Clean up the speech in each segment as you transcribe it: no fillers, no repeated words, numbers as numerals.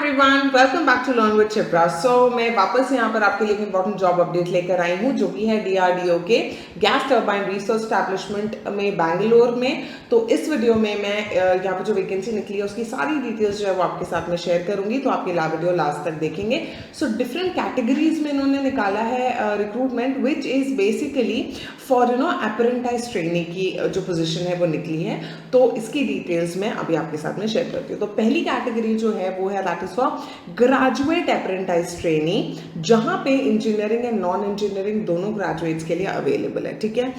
Everyone, welcome back to learn with Shipra. मैं वापस यहाँ पर आपके लिए एक इंपॉर्टेंट जॉब अपडेट लेकर आई हूँ जो कि है डीआरडीओ के गैस टर्बाइन रिसर्च एस्टैब्लिशमेंट में बैंगलोर में। तो इस वीडियो में मैं यहाँ पर जो वैकेंसी निकली है उसकी सारी डिटेल्स जो है वो आपके साथ में शेयर करूंगी, तो आप ये वीडियो लास्ट तक देखेंगे। सो डिफरेंट कैटेगरीज में इन्होंने निकाला है recruitment which is basically for apprentice trainee की जो पोजीशन है वो निकली है। तो इसकी डिटेल्स मैं अभी आपके साथ में शेयर करती हूँ। तो पहली कैटेगरी जो है वो है that is for graduate apprentice trainee, जहां पे इंजीनियरिंग एंड नॉन इंजीनियरिंग दोनों ग्रेजुएट्स के लिए अवेलेबल है। ठीक है,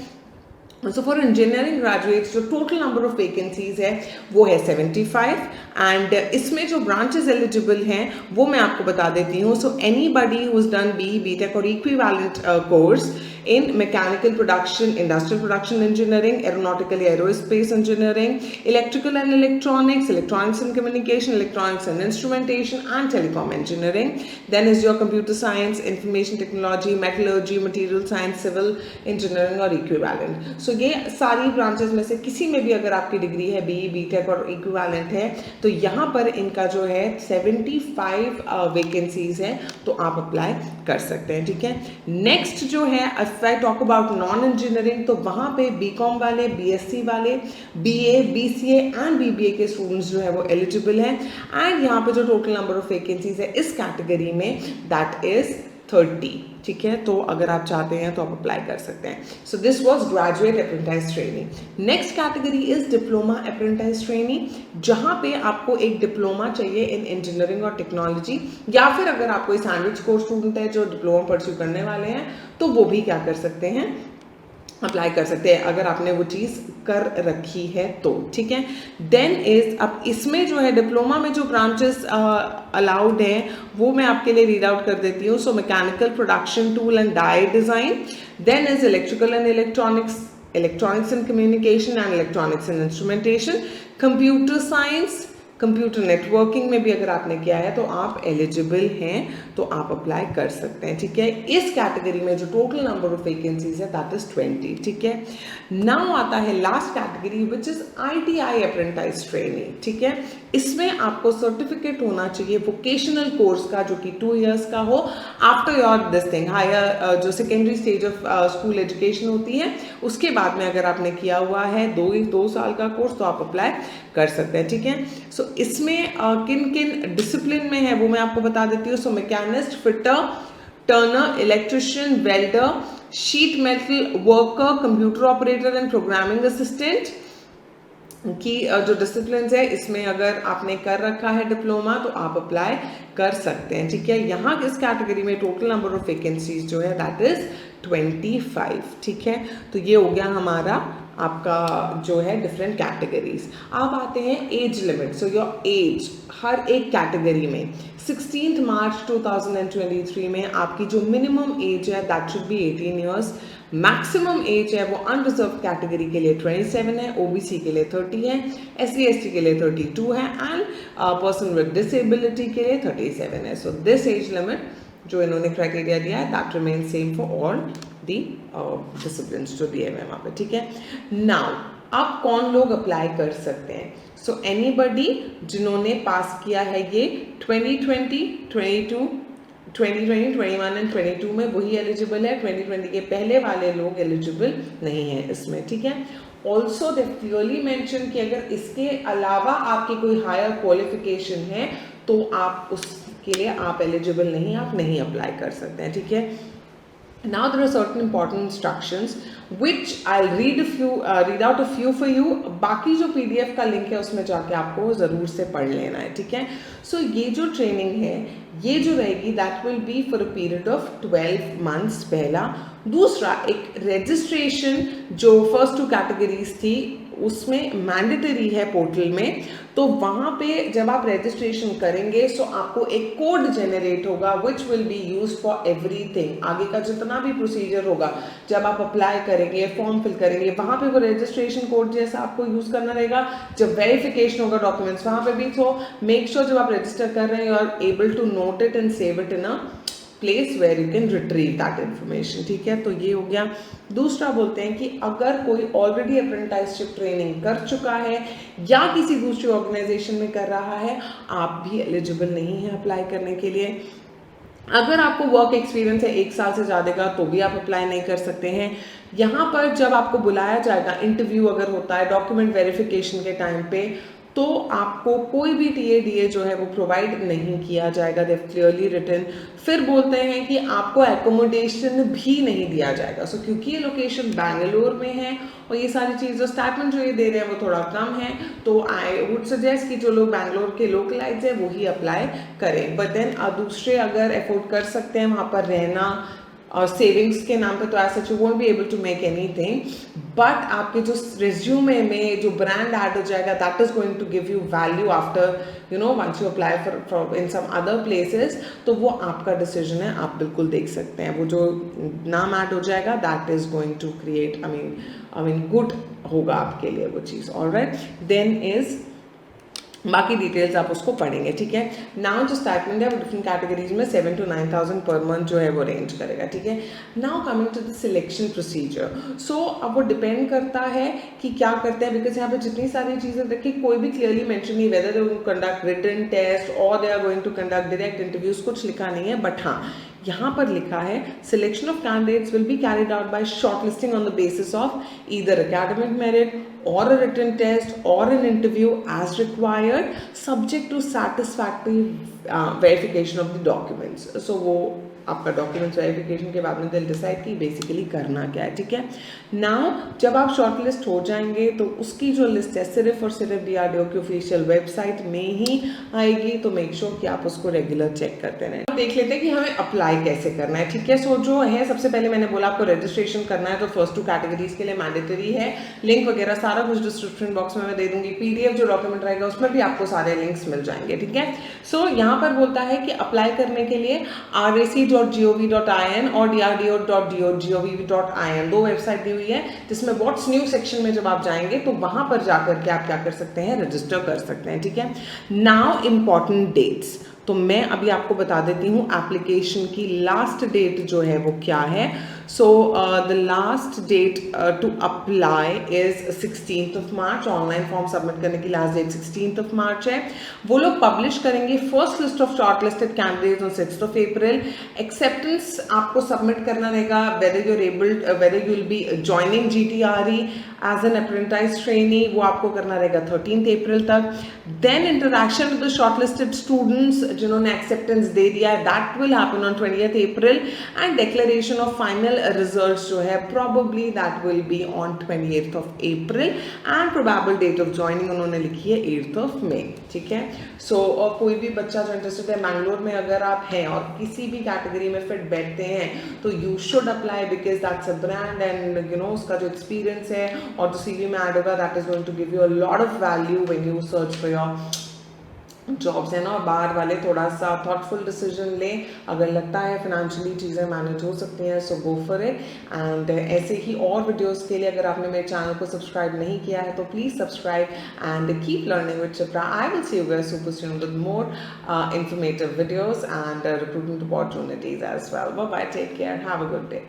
सो फॉर इंजीनियरिंग ग्रेजुएट्स जो टोटल नंबर ऑफ वैकेंसीज है वो है 75 एंड इसमें जो ब्रांचेस एलिजिबल हैं वो मैं आपको बता देती हूँ। So anybody who is done BTech और equivalent course in mechanical production, industrial production engineering, aeronautical aerospace engineering, electrical and electronics, electronics and communication, electronics and instrumentation and telecom engineering. Then is your computer science, information technology, metallurgy, material science, civil engineering और equivalent. So ये सारी branches में से किसी में भी अगर आपकी डिग्री है बीटेक और equivalent है तो यहाँ पर इनका जो है 75 वैकेंसीज है, तो आप अप्लाई कर सकते हैं। ठीक है, नेक्स्ट जो है If I talk about non engineering तो वहाँ पे बीकॉम वाले, बीएससी वाले, बीए, बीसीए एंड बीबीए के स्टूडेंट्स जो है वो एलिजिबल हैं। एंड यहाँ पे जो टोटल नंबर ऑफ वैकेंसीज है इस कैटेगरी में दैट इज 30। ठीक है, तो अगर आप चाहते हैं तो आप अप्लाई कर सकते हैं। So this was graduate apprentice trainee. Next category is diploma apprentice trainee, जहां पे आपको एक डिप्लोमा चाहिए इन इंजीनियरिंग और टेक्नोलॉजी, या फिर अगर आप कोई सैंडविच कोर्स स्टूडेंट है जो डिप्लोमा परस्यू करने वाले हैं तो वो भी क्या कर सकते हैं, अप्लाई कर सकते हैं अगर आपने वो चीज़ कर रखी है तो। ठीक है, देन इज अब इसमें जो है डिप्लोमा में जो ब्रांचेस अलाउड हैं वो मैं आपके लिए रीड आउट कर देती हूँ। So mechanical production tool and die design, then is electrical and electronics, electronics and communication and electronics and instrumentation, computer science, computer networking में भी अगर आपने किया है तो आप एलिजिबल हैं, तो आप अप्लाई कर सकते हैं। ठीक है, इस कैटेगरी में जो टोटल नंबर ऑफ वैकेंसीज है दैट इज 20। ठीक है, नाउ आता है last category which is ITI apprentice trainee. ठीक है, इसमें आपको सर्टिफिकेट होना चाहिए वोकेशनल कोर्स का जो कि 2 इयर्स का हो after your this thing higher जो secondary stage of school education होती है उसके बाद में अगर आपने किया हुआ है 2 साल का कोर्स तो आप अप्लाई कर सकते हैं। ठीक है, सो इसमें किन किन डिसिप्लिन में है वो मैं आपको बता देती हूँ। So machinist, fitter, turner, electrician, welder, sheet metal worker, computer operator and programming assistant की जो डिसिप्लिन है इसमें अगर आपने कर रखा है डिप्लोमा तो आप अप्लाई कर सकते हैं। ठीक है, यहाँ इस कैटेगरी में टोटल नंबर ऑफ वैकेंसीज जो है दैट इज 25। ठीक है, तो ये हो गया हमारा आपका जो है डिफरेंट कैटेगरीज। अब आते हैं age limit. So your age हर एक कैटेगरी में 16 मार्च 2023 में आपकी जो मिनिमम एज है that should be 18 years. Maximum age है वो अनरिजर्व कैटेगरी के लिए 27 है, ओबीसी के लिए 30 है, SC/ST के लिए 32 है एंड पर्सन विद डिसेबिलिटी के लिए 37 है। सो दिस एज लिमिट जो इन्होंने क्राइटेरिया दिया है that remain same for all the disciplines जो दिए हुए हैं वहाँ पे। ठीक है, नाउ अब कौन लोग अप्लाई कर सकते हैं? सो एनीबडी जिन्होंने पास किया है ये 2020, 22, 2020, 21 एंड 22 में वही एलिजिबल है। 2020 के पहले वाले लोग एलिजिबल नहीं है इसमें। ठीक है, ऑल्सो दे क्लियरली मेंशन कि अगर इसके अलावा आपकी कोई हायर क्वालिफिकेशन है तो आप उसके लिए आप एलिजिबल नहीं, आप नहीं अप्लाई कर सकते हैं। ठीक है, now there are certain important instructions which I'll read out a few for you। बाकी जो PDF का लिंक है उसमें जाके आपको ज़रूर से पढ़ लेना है। ठीक है, सो ये जो ट्रेनिंग है ये जो रहेगी that will B for a period of 12 months पहला। दूसरा, एक रजिस्ट्रेशन जो फर्स्ट 2 कैटेगरीज थी उसमें मैंडेटरी है पोर्टल में, तो वहाँ पे जब आप रजिस्ट्रेशन करेंगे सो आपको एक कोड जनरेट होगा which will be use for everything. आगे का जितना भी प्रोसीजर होगा जब आप अप्लाई करेंगे, फॉर्म फिल करेंगे, वहाँ पे वो रजिस्ट्रेशन कोड जैसा आपको यूज करना रहेगा। जब वेरिफिकेशन होगा डॉक्यूमेंट्स वहाँ पे भी, तो मेक श्योर जब आप रजिस्टर कर रहे हैं you are able to note it and save it in a place where you can retrieve that information, ठीक है। तो ये हो गया। दूसरा बोलते हैं कि अगर कोई ऑलरेडी अप्रेंटिसशिप ट्रेनिंग कर चुका है या किसी दूसरी ऑर्गेनाइजेशन में कर रहा है, आप भी एलिजिबल नहीं है अप्लाई करने के लिए। अगर आपको वर्क एक्सपीरियंस है 1 साल से ज़्यादा का, तो भी आप अप्लाई नहीं कर सकते हैं। यहाँ पर जब आपको बुलाया जाएगा, इंटरव्यू अगर होता है डॉक्यूमेंट वेरिफिकेशन के टाइम पे, तो आपको कोई भी टीए जो है वो प्रोवाइड नहीं किया जाएगा, दे क्लियरली रिटन। फिर बोलते हैं कि आपको एकोमोडेशन भी नहीं दिया जाएगा। सो क्योंकि ये लोकेशन बैंगलोर में है और ये सारी चीज़ें स्टाइपेंड जो ये दे रहे हैं वो थोड़ा कम है, तो आई वुड सजेस्ट कि जो लोग बैंगलोर के लोकलाइट्स हैं वो ही अप्लाई करें। बट देन दूसरे अगर अफोर्ड कर सकते हैं वहाँ पर रहना और सेविंग्स के नाम पे, तो ऐसा you won't be able to make anything, but आपके जो रिज्यूमे में जो ब्रांड ऐड हो जाएगा, that is going to give you value after you know once you apply for in some other places. तो वो आपका डिसीजन है, आप बिल्कुल देख सकते हैं। वो जो नाम ऐड हो जाएगा that is going to create I mean good होगा आपके लिए वो चीज़। ऑलराइट, देन इज बाकी डिटेल्स आप उसको पढ़ेंगे, ठीक है। नाउ जो स्टाइपेंड है वो डिफरेंट कैटेगरीज में 7 to 9,000 पर मंथ जो है वो रेंज करेगा, ठीक है। Now coming to the selection procedure, so अब वो डिपेंड करता है कि क्या करते हैं, बिकॉज यहाँ पे जितनी सारी चीज़ें देखिए कोई भी क्लियरली मेंशन नहीं, whether they will conduct written test और they are going to conduct direct interviews, कुछ लिखा नहीं है। बट हाँ, यहाँ पर लिखा है selection of candidates will be carried out by shortlisting on the basis of either academic merit or a written test or an interview as required, subject to satisfactory verification of the documents. So वो आपका documents verification के बाद में दिल decide की basically करना क्या है, ठीक है। नाउ जब आप शॉर्टलिस्ट हो जाएंगे तो उसकी जो लिस्ट है सिर्फ और सिर्फ DRDO की ऑफिशियल वेबसाइट में ही आएगी, तो मेक श्योर कि आप उसको रेगुलर चेक करते रहें। देख लेते हैं कि हमें अप्लाई कैसे करना है, ठीक है। सो जो है सबसे पहले मैंने बोला आपको रजिस्ट्रेशन करना है, तो फर्स्ट 2 कैटेगरीज के लिए मैंडेटरी है। लिंक वगैरह सारा कुछ डिस्क्रिप्शन बॉक्स में मैं दे दूंगी, PDF जो डॉक्यूमेंट रहेगा उसमें भी आपको सारे लिंक्स मिल जाएंगे, ठीक है। सो यहाँ पर बोलता है कि अप्लाई करने के लिए rac.gov.in और drdo.gov.in 2 वेबसाइट दी हुई है, जिसमें व्हाट्स न्यू सेक्शन में जब आप जाएंगे तो वहां पर जाकर के आप क्या कर सकते हैं, रजिस्टर कर सकते हैं, ठीक है। नाउ इंपॉर्टेंट डेट्स, तो मैं अभी आपको बता देती हूँ एप्लीकेशन की लास्ट डेट जो है वो क्या है। So the last date to apply is 16th March. Online form submit करने की लास्ट डेट 16th मार्च है। वो लोग पब्लिश करेंगे first list of shortlisted candidates on 6th April. Acceptance आपको सबमिट करना रहेगा whether you will be joining GTRE as an apprentice trainee, वो आपको करना रहेगा 13th अप्रैल तक। Then interaction with the shortlisted students जिन्होंने एक्सेप्टेंस दे दिया है, that will happen on 20th April and declaration of final results जो है probably that will be on 28th April and probable date of joining उन्होंने लिखी है 8th मई, ठीक है। सो और कोई भी बच्चा जो इंटरेस्टेड है बैंगलोर में अगर आप हैं और किसी भी कैटेगरी में फिट बैठते हैं, तो you should apply because that's a brand and you know उसका जो एक्सपीरियंस है और जो CV में ऐड होगा that is going to give you a lot of value when you search for your jobs, है ना। बाहर वाले थोड़ा सा थॉटफुल डिसीजन लें, अगर लगता है फाइनेंशियली चीज़ें मैनेज हो सकती हैं, सो गो फॉर इट। एंड ऐसे ही और वीडियोस के लिए अगर आपने मेरे चैनल को सब्सक्राइब नहीं किया है तो please subscribe and keep learning with Shipra. I will see you guys super soon with more informative videos and recruitment opportunities as well. Bye bye, take care, have a good day.